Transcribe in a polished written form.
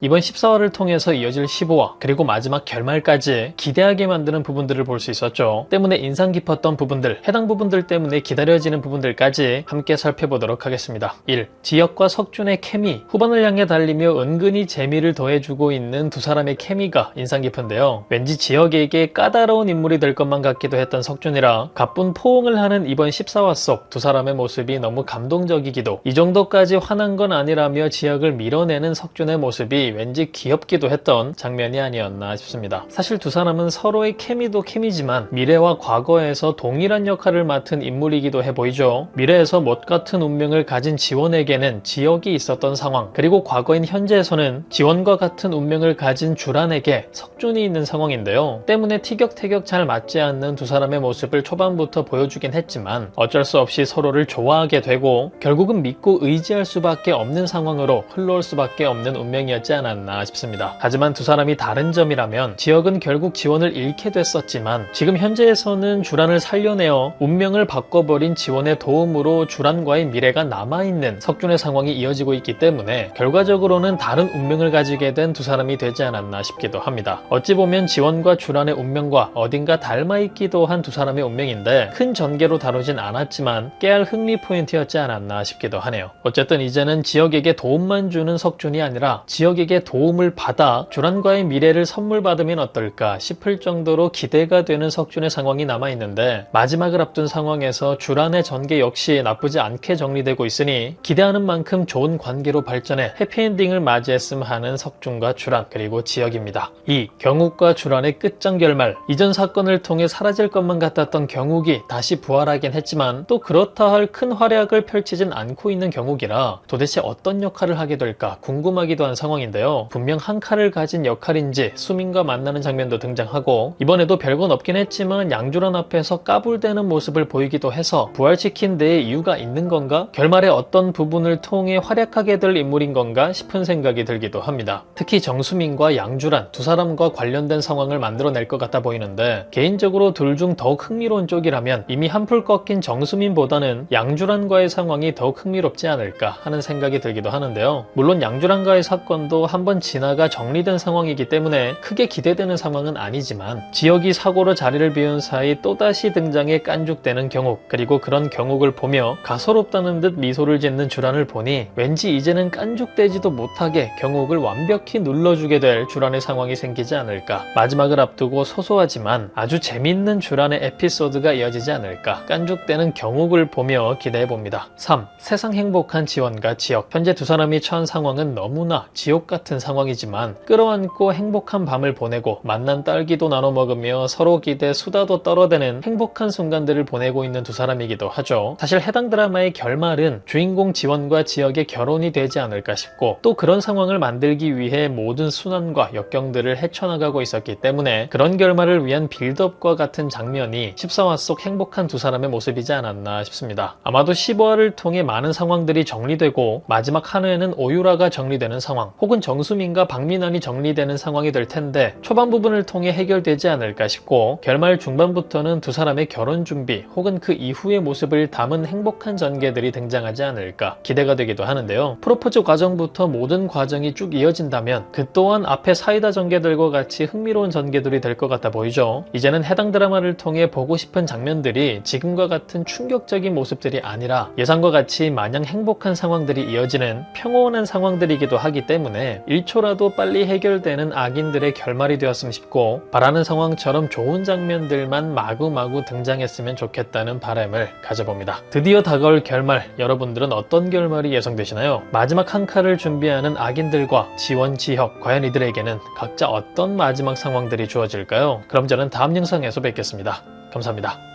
이번 14화를 통해서 이어질 15화 그리고 마지막 결말까지 기대하게 만드는 부분들을 볼 수 있었죠. 때문에 인상 깊었던 부분들, 해당 부분들 때문에 기다려지는 부분들까지 함께 살펴보도록 하겠습니다. 1. 지혁과 석준의 케미. 후반을 향해 달리며 은근히 재미를 더해주고 있는 두 사람의 케미가 인상 깊은데요. 왠지 지혁에게 까다로운 인물이 될 것만 같기도 했던 석준이라 가쁜 포옹을 하는 이번 14화 속 두 사람의 모습이 너무 감동적이기도, 이 정도까지 화난 건 아니라며 지혁을 밀어내는 석준의 모습이 왠지 귀엽기도 했던 장면이 아니었나 싶습니다. 사실 두 사람은 서로의 케미도 케미지만 미래와 과거에서 동일한 역할을 맡은 인물이기도 해 보이죠. 미래에서 못 같은 운명을 가진 지원에게는 지혁이 있었던 상황, 그리고 과거인 현재에서는 지원과 같은 운명을 가진 주란에게 석준이 있는 상황인데요. 때문에 티격태격 잘 맞지 않는 두 사람의 모습을 초반부터 보여주긴 했지만 어쩔 수 없이 서로를 좋아하게 되고 결국은 믿고 의지할 수밖에 없는 상황으로 흘러올 수밖에 없는 운명이었지 않았나 싶습니다. 하지만 두 사람이 다른 점이라면 지혁은 결국 지원을 잃게 됐었지만 지금 현재에서는 주란을 살려내어 운명을 바꿔버린 지원의 도움으로 주란과의 미래가 남아있는 석준의 상황이 이어지고 있기 때문에 결과적으로는 다른 운명을 가지게 된 두 사람이 되지 않았나 싶기도 합니다. 어찌 보면 지원과 주란의 운명과 어딘가 닮아있기도 한 두 사람의 운명인데 큰 전개로 다루진 않았지만 깨알 흥미 포인트였지 않았나 싶기도 하네요. 어쨌든 이제는 지혁에게 도움만 주는 석준이 아니라 지혁에게 도움을 받아 주란과의 미래를 선물 받으면 어떨까 싶을 정도로 기대가 되는 석준의 상황이 남아있는데, 마지막을 앞둔 상황에서 주란의 전개 역시 나쁘지 않게 정리되고 있으니 기대하는 만큼 좋은 관계로 발전해 해피엔딩을 맞이했음 하는 석준과 주란 그리고 지혁입니다. 2. 경욱과 주란의 끝장 결말. 이전 사건을 통해 사라질 것만 같았던 경욱이 다시 부활하긴 했지만 또 그렇다 할 큰 활약을 펼치진 않고 있는 경욱이라 도대체 어떤 역할을 하게 될까 궁금하기도 한 상황인데요. 분명 한 칼을 가진 역할인지 수민과 만나는 장면도 등장하고 이번에도 별건 없긴 했지만 양주란 앞에서 까불대는 모습을 보이기도 해서 부활시킨 데에 이유가 있는 건가? 결말에 어떤 부분을 통해 활약하게 될 인물인 건가 싶은 생각이 들기도 합니다. 특히 정수민과 양주란 두 사람과 관련된 상황을 만들어낼 것 같아 보이는데, 개인적으로 둘 중 더욱 흥미로운 쪽이라면 이미 한풀 꺾인 정수민보다는 양주란과의 상황이 더욱 흥미롭지 않을까 하는 생각이 들기도 하는데요. 물론 양주란과의 사건도 한번 지나가 정리된 상황이기 때문에 크게 기대되는 상황은 아니지만 지혁이 사고로 자리를 비운 사이 또다시 등장해 깐죽대는 경욱, 그리고 그런 경욱을 보며 가소롭다는 듯 미소를 짓는 주란을 보니 왠지 이제는 깐죽대지도 못하게 경욱을 완벽히 눌러주게 될 주란의 상황이 생기지 않을까. 마지막을 앞두고 소소하지만 아주 재밌는 주란의 에피소드가 이어지지 않을까. 깐죽대는 경욱을 보며 기대해봅니다. 3. 세상 행복한 지원과 지혁. 현재 두 사람이 처한 상황은 너무나 지옥 같은 상황이지만 끌어안고 행복한 밤을 보내고 만난 딸기도 나눠 먹으며 서로 기대 수다도 떨어대는 행복한 순간들을 보내고 있는 두 사람이기도 하죠. 사실 해당 드라마의 결말은 주인공 지원과 지혁의 결혼이 되지 않을까 싶고, 또 그런 상황을 만들기 위해 모든 순환과 역경들을 헤쳐나가고 있었기 때문에 그런 결말을 위한 빌드업과 같은 장면이 14화 속 행복한 두 사람의 모습이지 않았나 싶습니다. 아마도 15화를 통해 많은 상황들이 정리되고 마지막 한 회는 오유라가 정리되는 상황, 혹은 정수민과 박민환이 정리되는 상황이 될 텐데 초반 부분을 통해 해결되지 않을까 싶고, 결말 중반부터는 두 사람의 결혼 준비 혹은 그 이후의 모습을 담은 행복한 전개들이 등장하지 않을까 기대가 되기도 하는데요. 프로포즈 과정부터 모든 과정이 쭉 이어진다면 그 또한 앞에 사이다 전개들과 같이 흥미로운 전개들이 될 것 같아 보이죠. 이제는 해당 드라마를 통해 보고 싶은 장면들이 지금과 같은 충격적인 모습들이 아니라 예상과 같이 마냥 행복한 상황들이 이어지는 평온한 상황들이기도 하기 때문에 1초라도 빨리 해결되는 악인들의 결말이 되었으면 싶고, 바라는 상황처럼 좋은 장면들만 마구마구 등장했으면 좋겠다는 바람을 가져봅니다. 드디어 다가올 결말, 여러분들은 어떤 결말이 예상되시나요? 마지막 한 칼을 준비하는 악인들과 지원, 지혁, 과연 이들에게는 각자 어떤 마지막 상황들이 주어질까요? 그럼 저는 다음 영상에서 뵙겠습니다. 감사합니다.